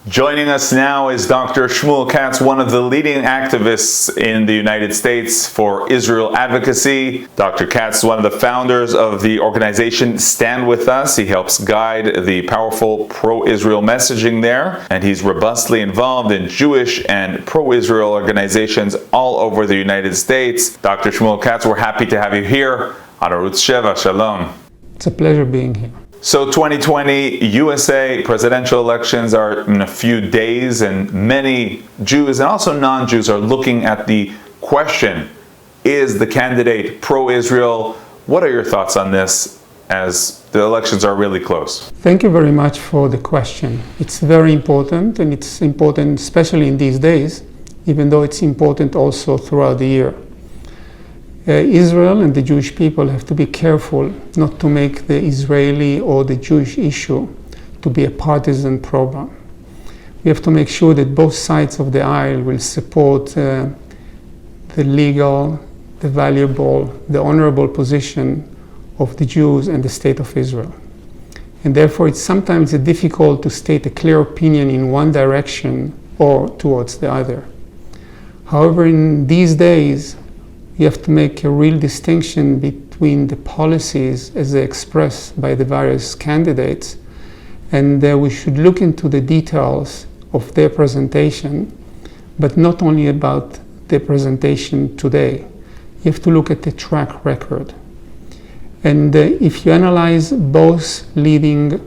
Joining us now is Dr. Shmuel Katz, one of the leading activists in the United States for Israel advocacy. Dr. Katz is one of the founders of the organization Stand With Us. He helps guide the powerful pro-Israel messaging there, and he's robustly involved in Jewish and pro-Israel organizations all over the United States. Dr. Shmuel Katz, we're happy to have you here on Arutz Sheva. Shalom. It's a pleasure being here. So 2020 USA presidential elections are in a few days, and many Jews and also non-Jews are looking at the question, is the candidate pro-Israel? What are your thoughts on this as the elections are really close? Thank you very much for the question. It's very important, and it's important especially in these days, even though it's important also throughout the year. Israel and the Jewish people have to be careful not to make the Israeli or the Jewish issue to be a partisan problem. We have to make sure that both sides of the aisle will support the legal, the valuable, the honorable position of the Jews and the state of Israel. And therefore it's sometimes difficult to state a clear opinion in one direction or towards the other. However, in these days, you have to make a real distinction between the policies as they expressed by the various candidates, and we should look into the details of their presentation, but not only about their presentation today. You have to look at the track record. And if you analyze both leading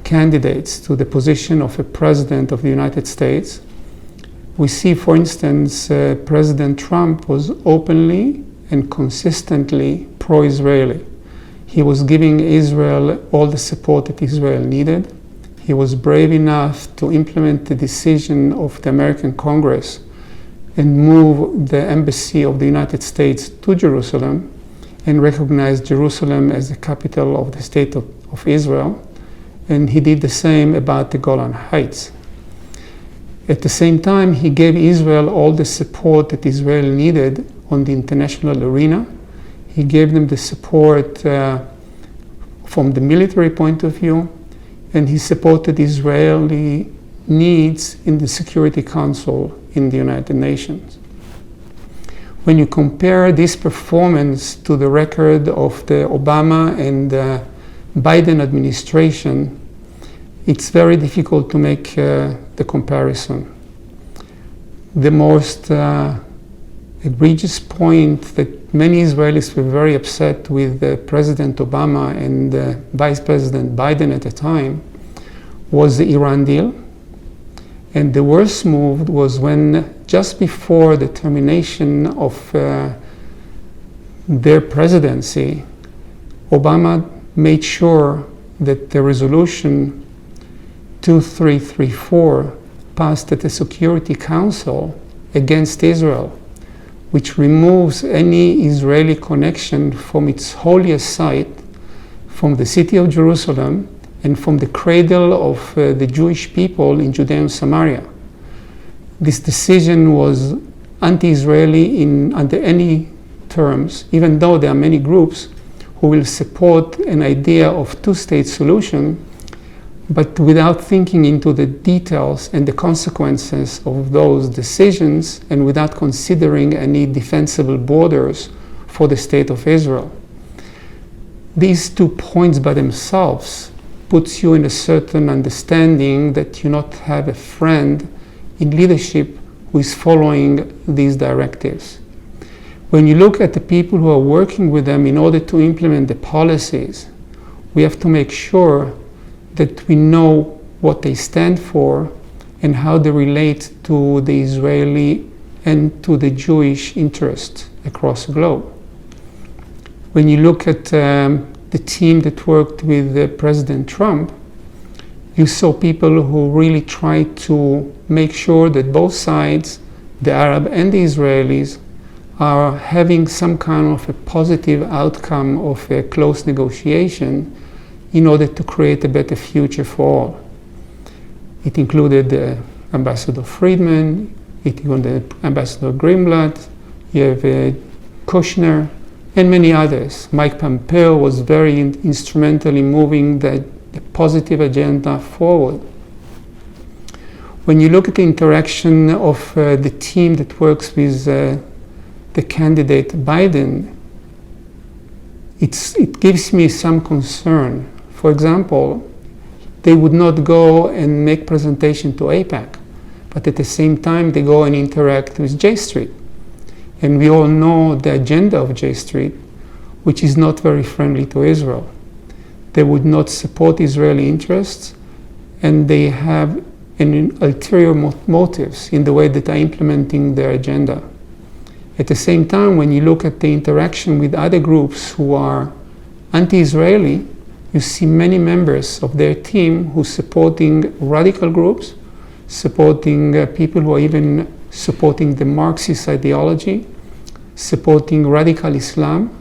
candidates to the position of a president of the United States, we see, for instance, President Trump was openly and consistently pro-Israeli. He was giving Israel all the support that Israel needed. He was brave enough to implement the decision of the American Congress and move the embassy of the United States to Jerusalem and recognize Jerusalem as the capital of the state of Israel. And he did the same about the Golan Heights. At the same time, he gave Israel all the support that Israel needed on the international arena. He gave them the support from the military point of view, and he supported Israeli needs in the Security Council in the United Nations. When you compare this performance to the record of the Obama and Biden administration, it's very difficult to make the comparison. The most egregious point that many Israelis were very upset with President Obama and Vice President Biden at the time was the Iran deal. And the worst move was when, just before the termination of their presidency, Obama made sure that the resolution 2334 passed at the Security Council against Israel, which removes any Israeli connection from its holiest site, from the city of Jerusalem, and from the cradle of the Jewish people in Judea and Samaria. This decision was anti-Israeli under any terms, even though there are many groups who will support an idea of two-state solution, but without thinking into the details and the consequences of those decisions, and without considering any defensible borders for the state of Israel. These 2 points by themselves puts you in a certain understanding that you not have a friend in leadership who is following these directives. When you look at the people who are working with them in order to implement the policies, we have to make sure that we know what they stand for and how they relate to the Israeli and to the Jewish interest across the globe. When you look at the team that worked with President Trump, you saw people who really tried to make sure that both sides, the Arab and the Israelis, are having some kind of a positive outcome of a close negotiation in order to create a better future for all. It included Ambassador Friedman, it included Ambassador Greenblatt, you have Kushner, and many others. Mike Pompeo was very instrumental in moving the positive agenda forward. When you look at the interaction of the team that works with the candidate Biden, it gives me some concern. For example, they would not go and make presentation to AIPAC, but at the same time they go and interact with J Street. And we all know the agenda of J Street, which is not very friendly to Israel. They would not support Israeli interests, and they have an ulterior motives in the way that they're implementing their agenda. At the same time, when you look at the interaction with other groups who are anti-Israeli, you see many members of their team who are supporting radical groups, supporting people who are even supporting the Marxist ideology, supporting radical Islam,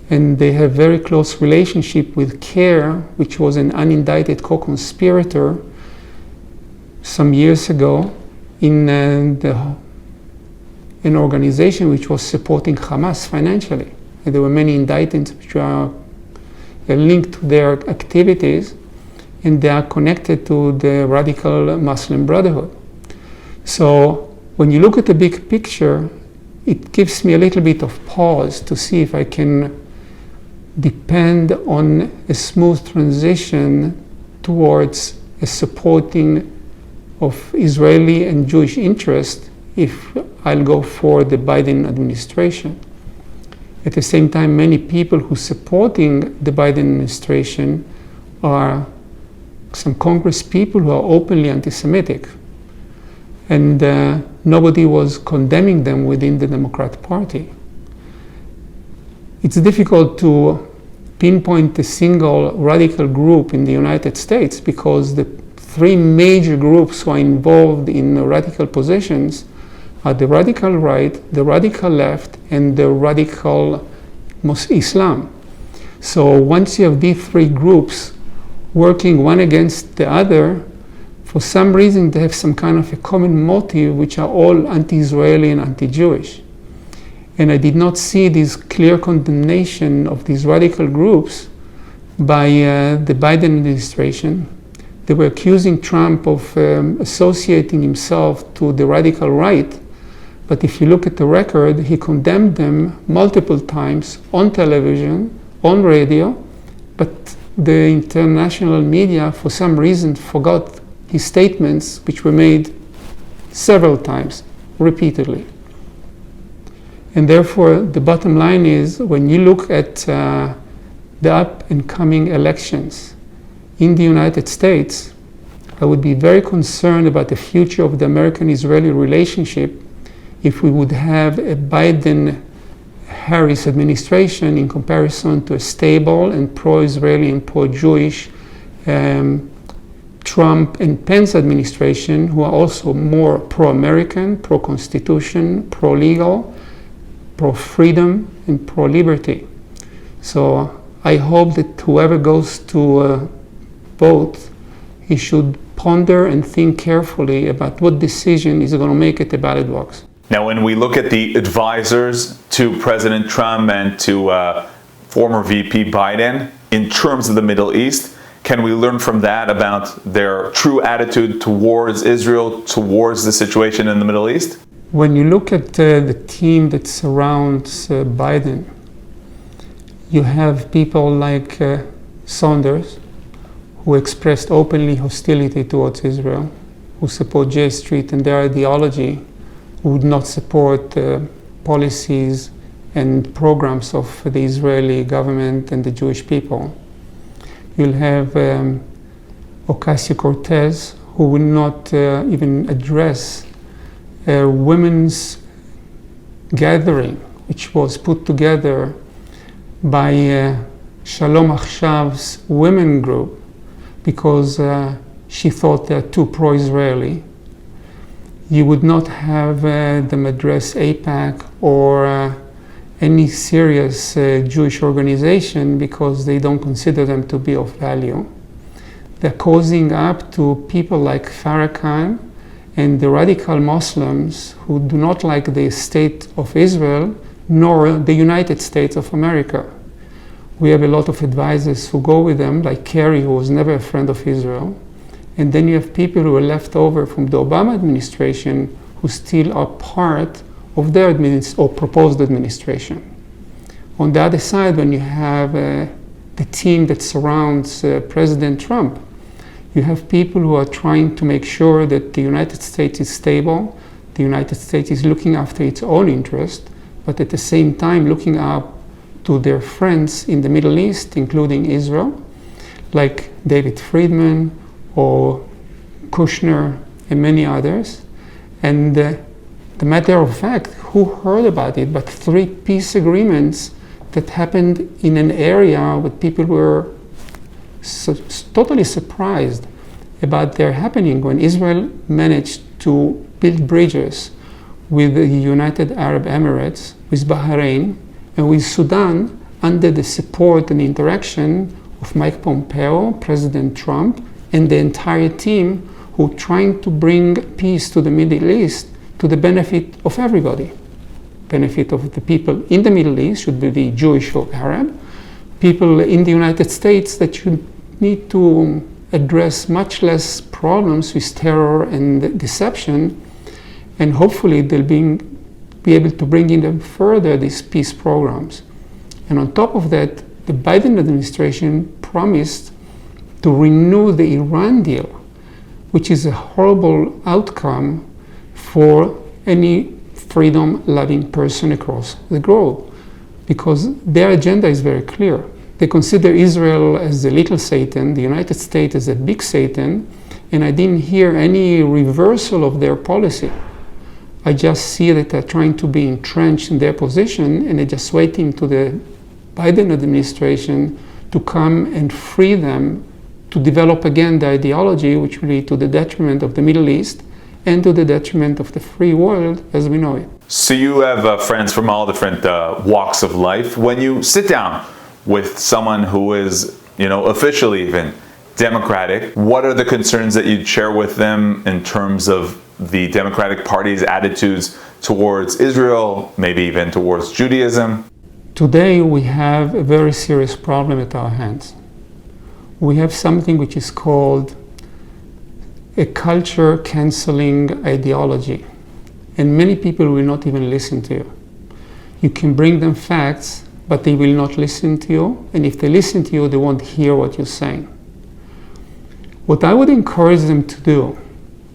and they have very close relationship with CARE, which was an unindicted co-conspirator some years ago in an organization which was supporting Hamas financially. And there were many indictments which are linked to their activities, and they are connected to the radical Muslim Brotherhood. So when you look at the big picture, it gives me a little bit of pause to see if I can depend on a smooth transition towards a supporting of Israeli and Jewish interest if I'll go for the Biden administration. At the same time, many people who are supporting the Biden administration are some Congress people who are openly anti-Semitic. And nobody was condemning them within the Democrat Party. It's difficult to pinpoint a single radical group in the United States because the three major groups who are involved in radical positions are the radical right, the radical left, and the radical Islam. So once you have these three groups working one against the other, for some reason they have some kind of a common motive, which are all anti-Israeli and anti-Jewish. And I did not see this clear condemnation of these radical groups by the Biden administration. They were accusing Trump of associating himself to the radical right. But if you look at the record, he condemned them multiple times on television, on radio, but the international media, for some reason, forgot his statements, which were made several times, repeatedly. And therefore, the bottom line is, when you look at the up-and-coming elections in the United States, I would be very concerned about the future of the American-Israeli relationship if we would have a Biden-Harris administration in comparison to a stable and pro-Israeli and pro-Jewish Trump and Pence administration, who are also more pro-American, pro-Constitution, pro-legal, pro-freedom, and pro-liberty. So I hope that whoever goes to vote, he should ponder and think carefully about what decision he's going to make at the ballot box. Now, when we look at the advisors to President Trump and to former VP Biden in terms of the Middle East, can we learn from that about their true attitude towards Israel, towards the situation in the Middle East? When you look at the team that surrounds Biden, you have people like Saunders, who expressed openly hostility towards Israel, who support J Street and their ideology, who would not support policies and programs of the Israeli government and the Jewish people. You'll have Ocasio-Cortez, who will not even address a women's gathering, which was put together by Shalom Achshav's women group, because she thought they're too pro-Israeli. You would not have them address AIPAC or any serious Jewish organization because they don't consider them to be of value. They're causing up to people like Farrakhan and the radical Muslims who do not like the state of Israel nor the United States of America. We have a lot of advisors who go with them, like Kerry, who was never a friend of Israel. And then you have people who are left over from the Obama administration who still are part of their or proposed administration. On the other side, when you have the team that surrounds President Trump, you have people who are trying to make sure that the United States is stable, the United States is looking after its own interest, but at the same time looking up to their friends in the Middle East, including Israel, like David Friedman or Kushner and many others. And the matter of fact, who heard about it? But 3 peace agreements that happened in an area where people were totally surprised about their happening when Israel managed to build bridges with the United Arab Emirates, with Bahrain, and with Sudan under the support and interaction of Mike Pompeo, President Trump, and the entire team who are trying to bring peace to the Middle East to the benefit of everybody. Benefit of the people in the Middle East, should be the Jewish or Arab, people in the United States that should need to address much less problems with terror and deception, and hopefully they'll be able to bring in them further these peace programs. And on top of that, the Biden administration promised to renew the Iran deal, which is a horrible outcome for any freedom-loving person across the globe, because their agenda is very clear. They consider Israel as the little Satan, the United States as a big Satan, and I didn't hear any reversal of their policy. I just see that they're trying to be entrenched in their position, and they're just waiting to the Biden administration to come and free them to develop again the ideology which will lead to the detriment of the Middle East and to the detriment of the free world as we know it. So you have friends from all different walks of life. When you sit down with someone who is, officially even Democratic, what are the concerns that you'd share with them in terms of the Democratic Party's attitudes towards Israel, maybe even towards Judaism? Today we have a very serious problem at our hands. We have something which is called a culture canceling ideology, and many people will not even listen to you. You can bring them facts, but they will not listen to you, and if they listen to you, they won't hear what you're saying. What I would encourage them to do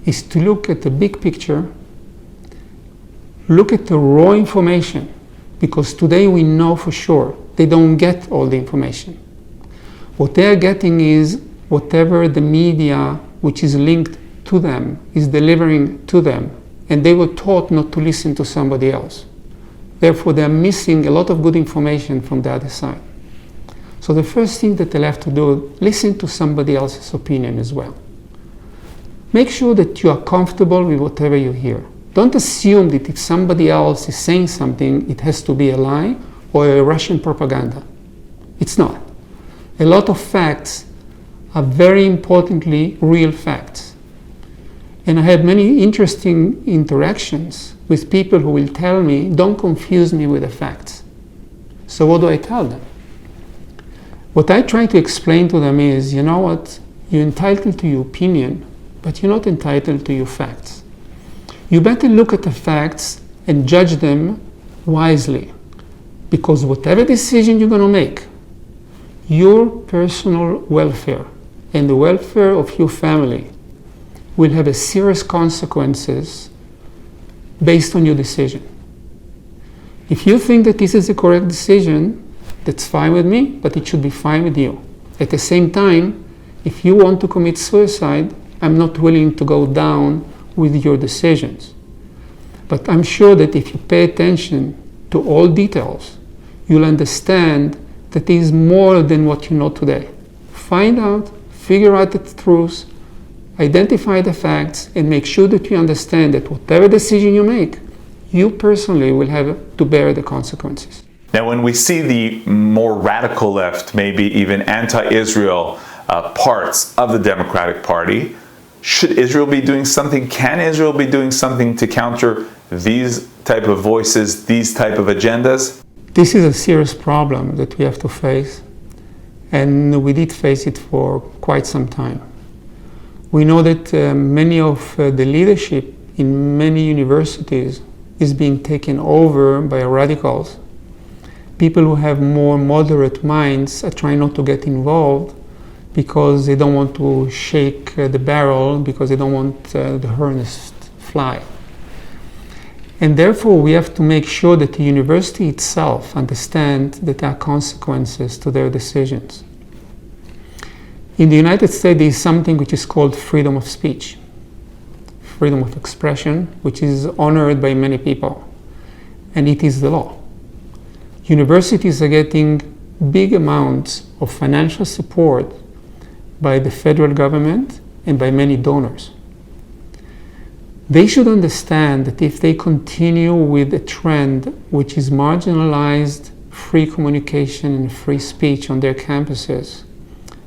is to look at the big picture, look at the raw information, because today we know for sure they don't get all the information. What they're getting is whatever the media which is linked to them is delivering to them, and they were taught not to listen to somebody else. Therefore, they're missing a lot of good information from the other side. So the first thing that they'll have to do, listen to somebody else's opinion as well. Make sure that you are comfortable with whatever you hear. Don't assume that if somebody else is saying something, it has to be a lie or a Russian propaganda. It's not. A lot of facts are very importantly real facts. And I had many interesting interactions with people who will tell me, don't confuse me with the facts. So what do I tell them? What I try to explain to them is, you know what, you're entitled to your opinion, but you're not entitled to your facts. You better look at the facts and judge them wisely, because whatever decision you're going to make, your personal welfare and the welfare of your family will have a serious consequences based on your decision. If you think that this is the correct decision, that's fine with me, but it should be fine with you. At the same time, if you want to commit suicide, I'm not willing to go down with your decisions. But I'm sure that if you pay attention to all details, you'll understand that there is more than what you know today. Find out, figure out the truth, identify the facts, and make sure that you understand that whatever decision you make, you personally will have to bear the consequences. Now, when we see the more radical left, maybe even anti-Israel parts of the Democratic Party, Should Israel be doing something? Can Israel be doing something to counter these type of voices, these type of agendas? This is a serious problem that we have to face, and we did face it for quite some time. We know that many of the leadership in many universities is being taken over by radicals. People who have more moderate minds are trying not to get involved because they don't want to shake the barrel, because they don't want the hornets fly. And therefore we have to make sure that the university itself understands that there are consequences to their decisions. In the United States, there is something which is called freedom of speech, freedom of expression, which is honored by many people, and it is the law. Universities are getting big amounts of financial support by the federal government and by many donors. They should understand that if they continue with a trend which is marginalized free communication and free speech on their campuses,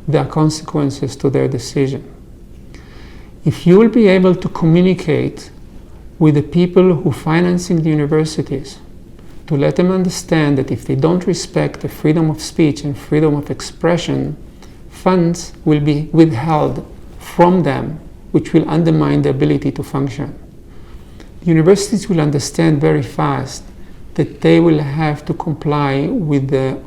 there are consequences to their decision. If you will be able to communicate with the people who are financing the universities, to let them understand that if they don't respect the freedom of speech and freedom of expression, funds will be withheld from them, which will undermine their ability to function. Universities will understand very fast that they will have to comply with the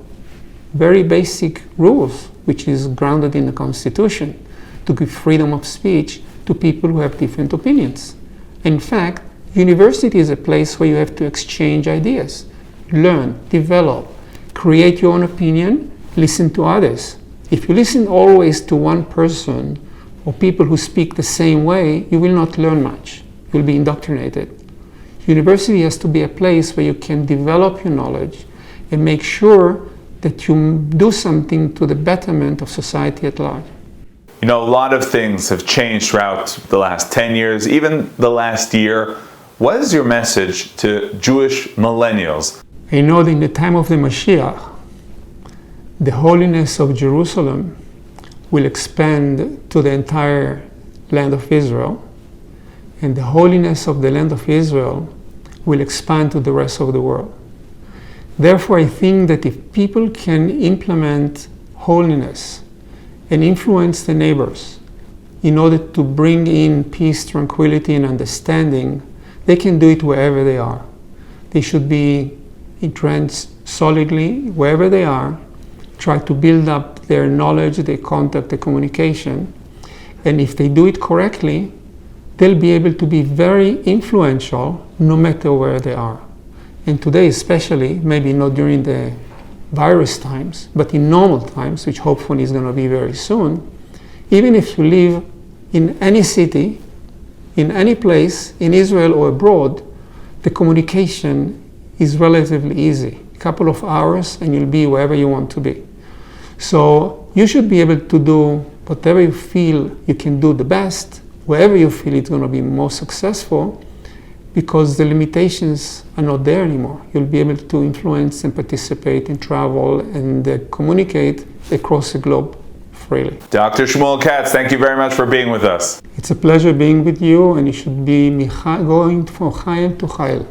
very basic rules, which is grounded in the Constitution, to give freedom of speech to people who have different opinions. In fact, university is a place where you have to exchange ideas, learn, develop, create your own opinion, listen to others. If you listen always to one person or people who speak the same way, you will not learn much. You'll be indoctrinated. University has to be a place where you can develop your knowledge and make sure that you do something to the betterment of society at large. You know, a lot of things have changed throughout the last 10 years, even the last year. What is your message to Jewish millennials? I know that in the time of the Mashiach, the holiness of Jerusalem will expand to the entire land of Israel, and the holiness of the land of Israel will expand to the rest of the world. Therefore, I think that if people can implement holiness and influence the neighbors in order to bring in peace, tranquility, and understanding, they can do it wherever they are. They should be entrenched solidly wherever they are, try to build up their knowledge, their contact, their communication, and if they do it correctly, they'll be able to be very influential no matter where they are. And today especially, maybe not during the virus times, but in normal times, which hopefully is going to be very soon, even if you live in any city, in any place, in Israel or abroad, the communication is relatively easy. A couple of hours and you'll be wherever you want to be. So you should be able to do whatever you feel you can do the best, wherever you feel it's going to be most successful, because the limitations are not there anymore. You'll be able to influence and participate and travel and communicate across the globe freely. Dr. Shmuel Katz, thank you very much for being with us. It's a pleasure being with you, and you should be going from Chayil to Chayil.